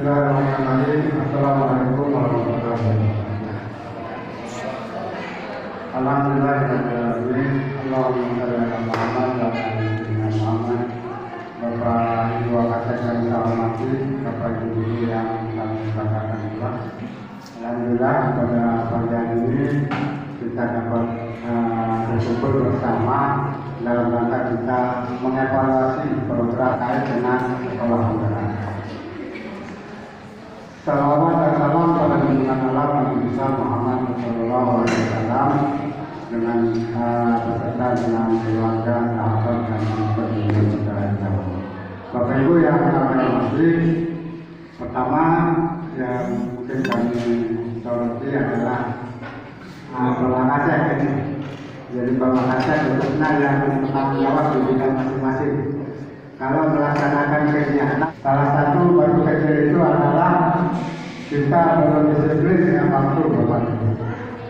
Bismillahirrahmanirrahim. Assalamualaikum warahmatullahi wabarakatuh. Alhamdulillahirrahmanirrahim. Allahumma shalli ala Muhammad wa ala ali Muhammad. Bapak Ibu kakak kami hormati, Bapak Ibu guru yang kami banggakan juga. Alhamdulillah pada pagi hari ini kita dapat berkumpul bersama dalam rangka kita mengevaluasi program terkait dengan sekolah penggerak. Salawat dan salam pada junjungan Allah Nabi besar Muhammad Sallallahu Alaihi Wasallam dengan beserta dengan keluarga, sahabat dan pengikut saudara jauh. Bapak Ibu yang kami hormati, pertama yang mungkin kami soroti adalah Bapak Kasek ini. Jadi Bapak Kasek benar yang bertanggung jawab di bidang masing-masing. Kalau melaksanakan kegiatan, salah satu baru kecil itu adalah kita berdisiplin dengan waktu, Bapak.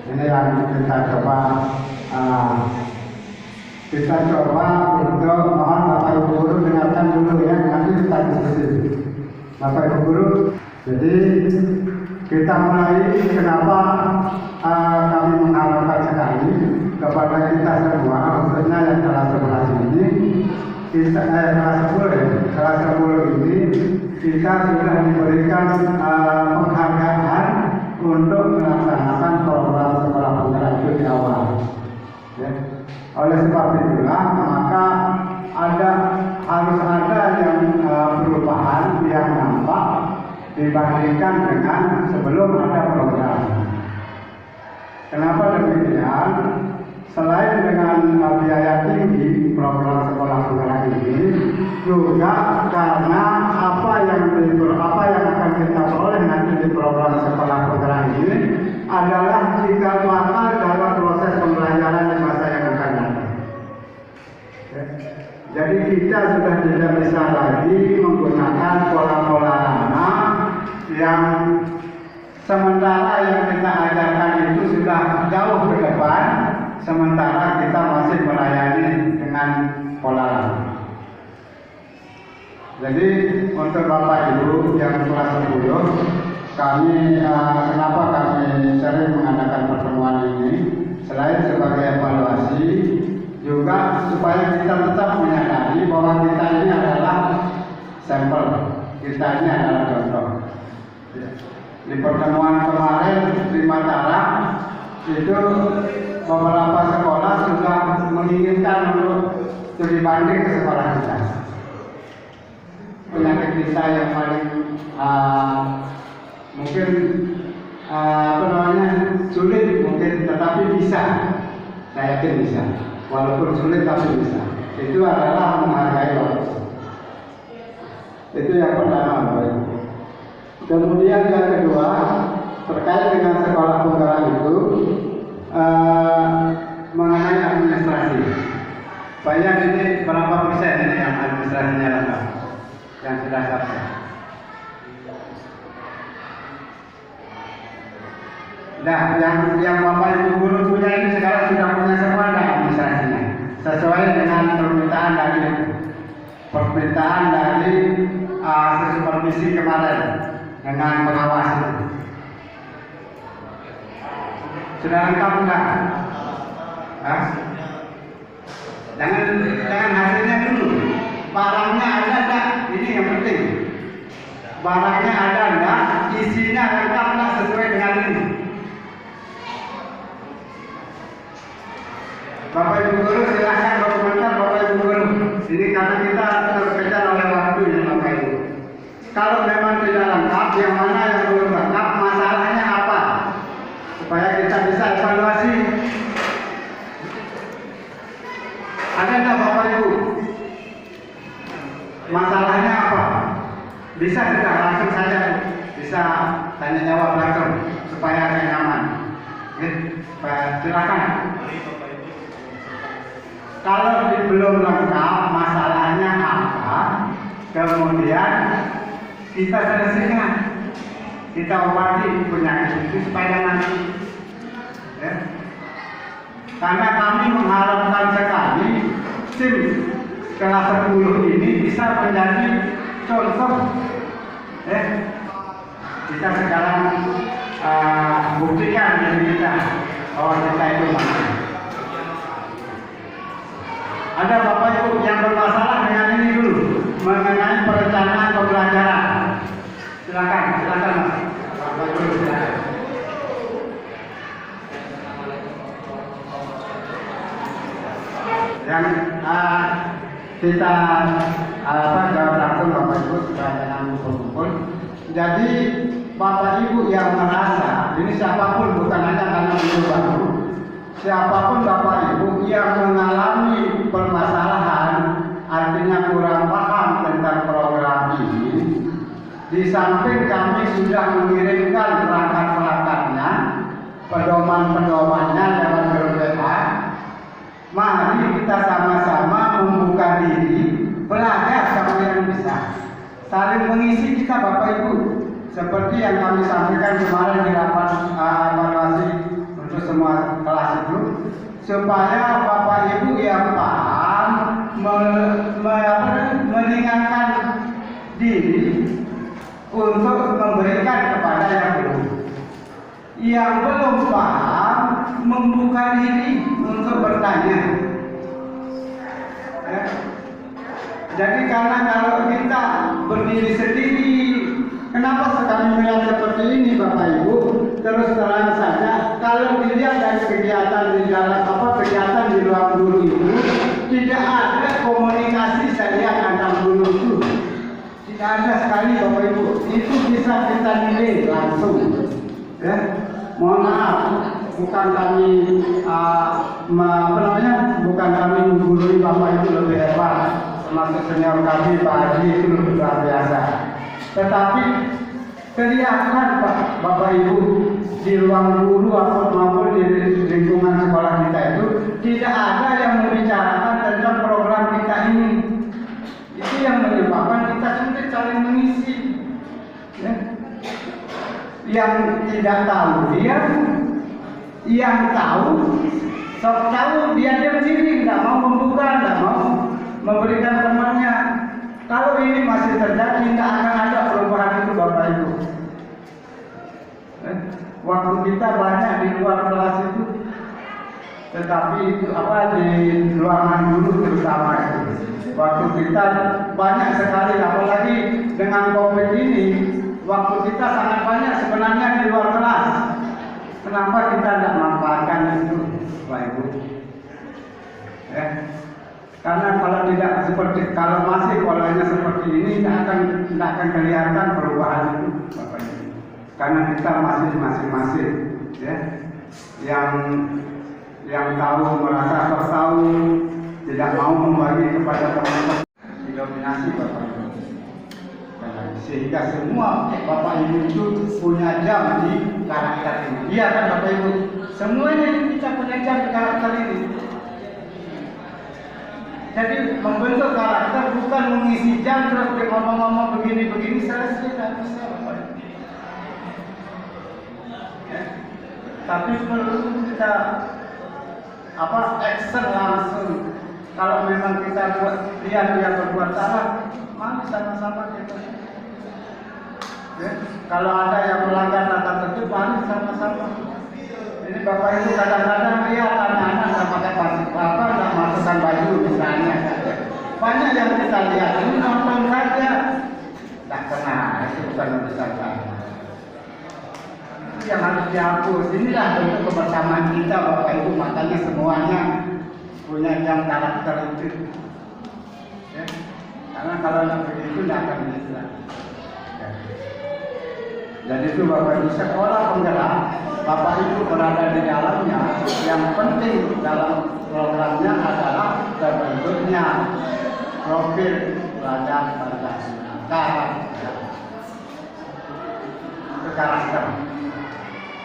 Ini yang kita coba untuk mohon Bapak Ibu guru dengarkan dulu ya, nanti kita diskusi. Bapak Ibu guru, jadi kita mulai kenapa kami mengharapkan sekali kepada kita semua, khususnya yang kelas 11 ini. Kita kelas 10 ini kita sudah diberikan penghargaan untuk melaksanakan program sekolah penggerak itu di awal. Ya. Oleh sebab itulah maka harus ada yang perubahan yang nampak dibandingkan dengan sebelum ada program. Kenapa demikian? Selain dengan biaya tinggi program sekolah penggerak ini, juga karena apa yang akan kita peroleh nanti di program sekolah penggerak ini adalah cikal bakal dalam proses pembelajaran di masa yang akan datang. Jadi kita sudah tidak bisa lagi menggunakan pola-pola lama yang sementara yang kita ajarkan itu sudah jauh ke depan. Sementara kita masih melayani dengan pola lama. Jadi untuk Bapak Ibu yang kelas 10, kenapa kami sering mengadakan pertemuan ini? Selain sebagai evaluasi, juga supaya kita tetap menyadari bahwa kita ini adalah sampel, kita ini adalah contoh. Di pertemuan kemarin di Mataram itu beberapa sekolah sudah menginginkan untuk studi banding ke sekolah kita. Penyakit kita yang paling mungkin sulit mungkin, tetapi bisa. Saya yakin bisa. Walaupun sulit tapi bisa. Itu adalah menghargai waktu. Itu yang pertama, Bapak. Kemudian yang kedua terkait dengan sekolah penggerak itu. Mengenai administrasi, banyak ini berapa persen ini yang administrasinya lengkap, yang sudah subsah. Nah, yang Bapak Ibu guru punya ini sekarang sudah punya semua administrasinya, sesuai dengan permintaan dari supervisi kemarin dengan pengawas itu. Sudah lengkap enggak? Jangan hasilnya dulu. Barangnya ada enggak? Ini yang penting. Barangnya ada enggak? Isinya lengkap enggak sesuai dengan ini? Bapak Ibu guru silahkan berkomentar, Bapak Ibu guru. Ini karena kita terkejar oleh waktu ya Bapak Ibu. Kalau memang tidak lengkap, yang mana yang belum lengkap, masalahnya apa? Supaya kita bisa evaluasi. Ada enggak Bapak Ibu? Masalahnya apa? Bisa tidak langsung saja, bisa tanya jawab langsung supaya ada nyaman. Silakan. Kalau belum lengkap masalahnya apa, kemudian kita selesaikan, kita obati penyakit itu supaya mati. Ya. Karena kami mengharapkan sekali SIM kelas 10 ini bisa menjadi contoh kita sekarang buktikan diri kita bahwa kita itu mampu. Ada Bapak Ibu yang bermasalah dengan ini dulu mengenai perencanaan pembelajaran. Silakan Mas. Bapak Ibu silakan. Yang kita jawab langsung Bapak Ibu supaya jangan kumpul-kumpul. Jadi Bapak Ibu yang merasa ini siapapun, bukan hanya karena itu baru, siapapun Bapak Ibu yang mengalami permasalahan, artinya kurang paham tentang program ini, di samping kami sudah mengirimkan perangkat-perangkatnya, pedoman-pedomannya lewat grup WA. Mari kita sama-sama membuka diri, belajar sama yang bisa, saling mengisi kita Bapak Ibu, seperti yang kami sampaikan kemarin di rapat evaluasi untuk semua kelas itu, supaya Bapak Ibu yang paham meringankan diri untuk memberikan kepada yang belum. Yang belum paham membuka diri untuk bertanya. Jadi karena kalau kita berdiri sendiri, kenapa sekali melihat seperti ini Bapak Ibu? Terus terang saja, kalau dilihat dari kegiatan di dalam kegiatan di ruang guru itu, tidak ada komunikasi saya antar guru itu. Tidak ada sekali Bapak Ibu. Itu bisa kita nilai langsung. Ya. Mohon maaf, bukan kami bukan kami menggurui Bapak Ibu lebih hebat, termasuk senior kami Pak Haji itu luar biasa. Tetapi kelihatan Bapak Ibu di ruang guru maupun di lingkungan sekolah kita itu tidak ada yang membicarakan tentang program kita ini. Itu yang menyebabkan kita sulit saling mengisi. Ya. Yang tidak tahu dia, yang tahu sok tahu dia sendiri, tidak mau membuka, tidak mau memberikan temannya. Kalau ini masih terjadi, tidak akan ada perubahan itu Bapak Ibu. Waktu kita banyak di luar kelas itu, tetapi itu di ruangan guru terutama itu. Waktu kita banyak sekali, apalagi dengan COVID ini. Waktu kita sangat banyak sebenarnya di luar kelas. Kenapa kita tidak manfaatkan itu, Bapak Ibu? Ya. Karena kalau masih polanya seperti ini, tidak akan kelihatan perubahan itu, Bapak Ibu. Karena kita masih masing-masing, ya, yang tahu merasa tahu, tidak mau membagi kepada teman-teman, didominasi Bapak Ibu. Sehingga semua Bapak Ibu itu punya jam di karakter ini. Iya kan Bapak Ibu? Semuanya kita punya jam di karakter ini. Jadi membentuk karakter bukan mengisi jam terus ngomong-ngomong begini-begini selesai, tidak bisa Bapak Ibu. Ya. Tapi perlu kita action langsung. Kalau memang kita lihat dia berbuat salah, mari sama-sama kita. Ya, kalau ada yang melanggar tata tertib, mari sama-sama. Ini Bapak Ibu kadang-kadang anak-anak nggak pakai nggak masukkan baju misalnya. Banyak yang kita lihat ini nonton saja, tak kenal, itu bukan urusan saya. Itu yang harus dihapus. Inilah bentuk kebersamaan kita Bapak Ibu, makanya semuanya punya jam karakter itu. Ya. Karena kalau tidak begitu tidak akan bisa. Jadi itu Bapak Ibu sekolah penggerak, Bapak Ibu berada di dalamnya. Yang penting dalam programnya adalah terbentuknya profil belajar Pancasila, karakter.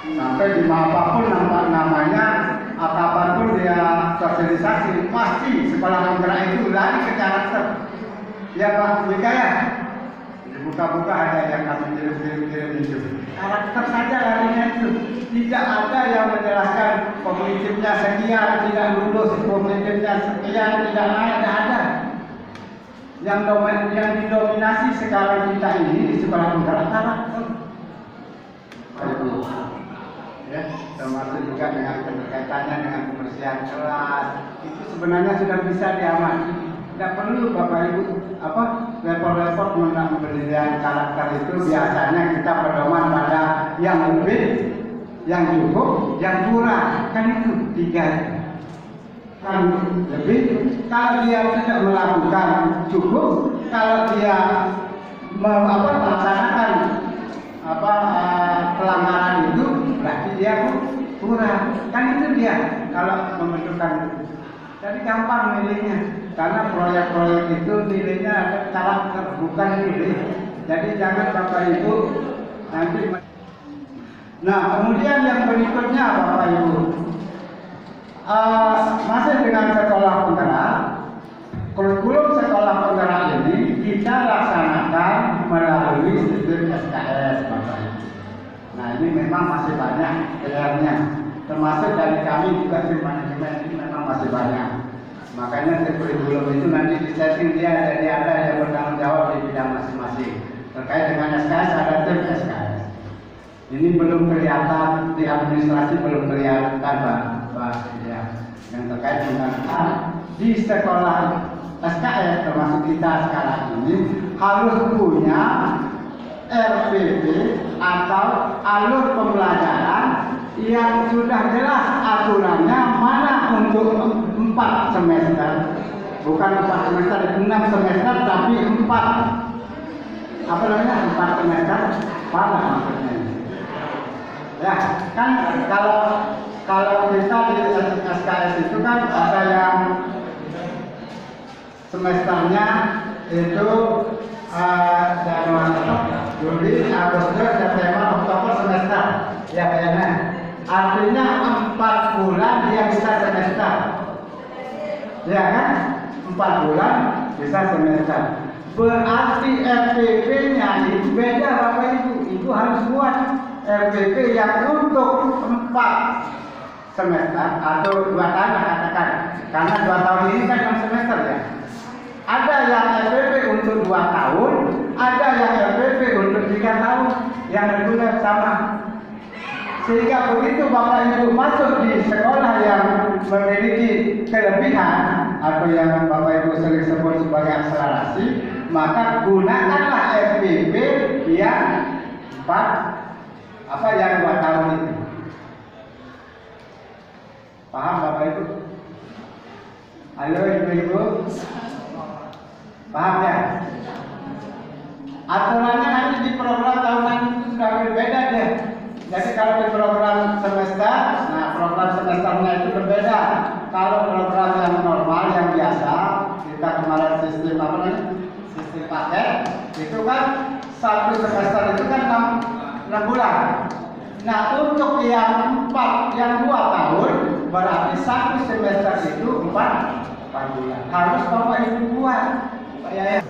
Sampai di apapun namanya, apapun dia sosialisasi, pasti sekolah penggerak itu lari ke karakter. Ya Pak Wika ya. Buka-buka ada yang kami kirim itu. Karakter saja larinya itu. Tidak ada yang menjelaskan kognitifnya sekian, tidak lulus, kognitifnya sekian, tidak naik, tidak ada. Yang didominasi sekarang kita ini di sekolah penggerak karakter. Ibu. Ya, termasuk juga dengan keterkaitannya dengan kebersihan kelas. Itu sebenarnya sudah bisa diamati. Tidak perlu Bapak Ibu repot-repot penilaian karakter itu. Biasanya kita pedoman pada yang lebih, yang cukup, yang kurang. Kan itu 3. Kan lebih, kalau dia tidak melakukan cukup, kalau dia melaksanakan pelanggaran itu, berarti dia kurang. Kan itu dia kalau membentukkan. Jadi gampang nilainya, karena proyek-proyek itu nilainya ada karakter, bukan nilai. Jadi jangan Bapak Ibu nanti. Nah, kemudian yang berikutnya Bapak Ibu, masih dengan sekolah penggerak, kurikulum sekolah penggerak ini kita laksanakan melalui sistem SKS Bapak Ibu. Nah, ini memang masih banyak PR-nya, termasuk dari kami juga tim manajemen ini memang masih banyak. Makanya tim kurikulum itu nanti disetting dia jadi ada yang bertanggung jawab di bidang masing-masing. Terkait dengan SKS ada tim SKS. Ini belum kelihatan di administrasi, belum kelihatan Pak ya. Yang terkait dengan di sekolah SKS termasuk kita sekarang ini harus punya RPP atau alur pembelajaran yang sudah jelas aturannya mana untuk 4 semester, bukan 4 semester, 6 semester, tapi 4 semester pada maksudnya. Ya, kan kalau kita di SKS itu kan ada yang semesternya itu Januari, Juli, Agustus, September, Oktober semester. Ya kayaknya. Artinya 4 bulan dia bisa semester. Ya kan? 4 bulan bisa semester. Berarti RPP-nya itu beda Bapak Ibu. Itu harus buat RPP yang untuk 4 semester atau 2 tahun katakan. Karena 2 tahun ini kan 6 semester ya. Ada yang RPP untuk 2 tahun, ada yang RPP untuk 3 tahun, yang reguler sama. Sehingga begitu Bapak Ibu masuk di sekolah yang memiliki kelebihan atau yang Bapak Ibu sering sebut sebagai akselerasi, maka gunakanlah RPP yang 2 tahun itu. Paham Bapak Ibu? Halo Ibu-Ibu? Paham ya? Aturannya nanti di program tahunan itu sudah berbeda deh. Jadi kalau di program semester, nah program semesternya itu berbeda. Kalau program yang normal, yang biasa, kita kemarin sistem sistem paket, itu kan 1 semester itu kan 6 bulan. Nah untuk yang 2 tahun, berarti 1 semester itu 4 bulan. Harus Bapak Ibu buat. Ya,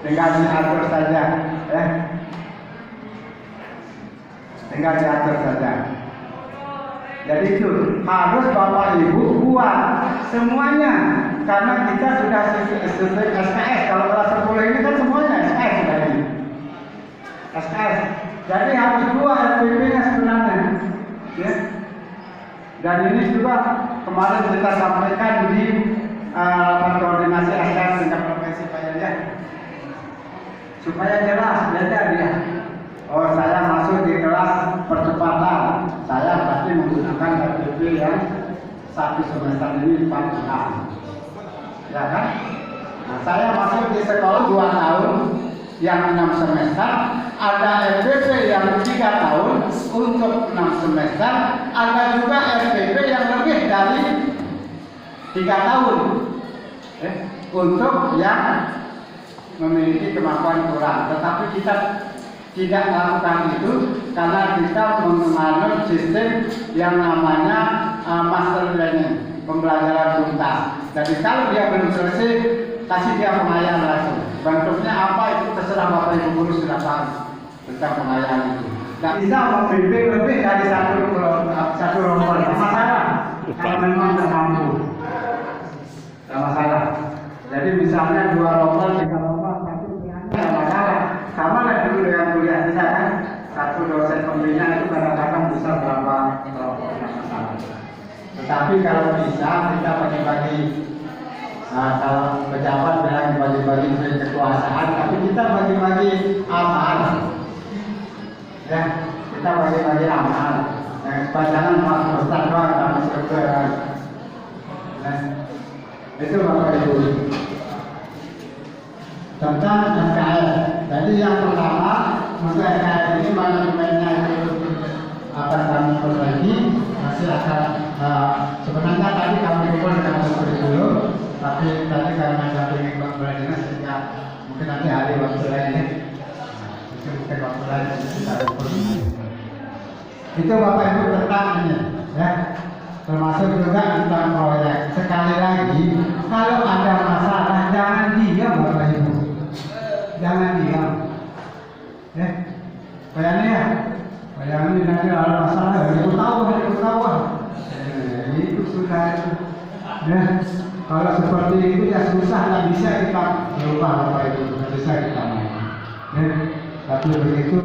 tinggal diatur saja, ya. Tinggal diatur saja. Jadi itu harus Bapak Ibu buat semuanya, karena kita sudah sesuai SKS. Kalau kelas 10 ini kan semuanya SKS sudah ini. SKS. Jadi harus buat RPP-nya sebenarnya. Ya. Dan ini juga kemarin kita sampaikan di koordinasi SKS tingkat provinsi Pak ya. Supaya jelas beda dia. Oh, saya masuk di kelas percepatan, saya pasti menggunakan RPP yang 1 semester ini 4 bulan. Ya kan? Nah, saya masuk di sekolah 2 tahun yang 6 semester, ada RPP yang 3 tahun untuk 6 semester, ada juga RPP yang lebih dari 3 tahun untuk yang memiliki kemampuan kurang. Tetapi kita tidak melakukan itu karena kita menganut sistem yang namanya master learning, pembelajaran tuntas. Jadi kalau dia belum selesai, kasih dia pengayaan langsung. Bentuknya apa itu terserah Bapak Ibu guru sudah paham tentang pengayaan itu. Tidak bisa membimbing lebih dari satu rombongan. Tidak masalah kalau memang tidak mampu. Tidak masalah. Jadi misalnya 2 rombongan, 3 rombongan, tidak masalah. Sama lah dulu dengan kuliah kita kan, 1 dosen pembina itu kadang-kadang Tapi kalau bisa kita bagi-bagi. Nah, kalau pejabat bilang bagi-bagi kekuasaan, tapi kita bagi-bagi amal. Ya, kita bagi-bagi amal. Jangan pas-pasan doang dalam sekeran. Nah, itu Bapak Ibu. Tentang NKR. Jadi yang pertama untuk NKR ini manajemennya itu akan kami perbaiki. Masih akan sebenarnya tadi kami kumpul dengan kurikulum, tapi tadi karena kami ingin belajar sehingga mungkin nanti hari waktu lainnya. Itu mungkin waktu lain kita kumpul. Itu Bapak Ibu tentang ini, ya. Termasuk juga tentang proyek. Sekali lagi, kalau ada masalah jangan diam Bapak Ibu, jangan diam. Ya, bayangin nanti ada masalah, aku tahu. Itu sudah. Ya, kalau seperti itu ya susah, nggak bisa kita berubah Bapak Ibu, nggak bisa kita main. Ya, tapi begitu.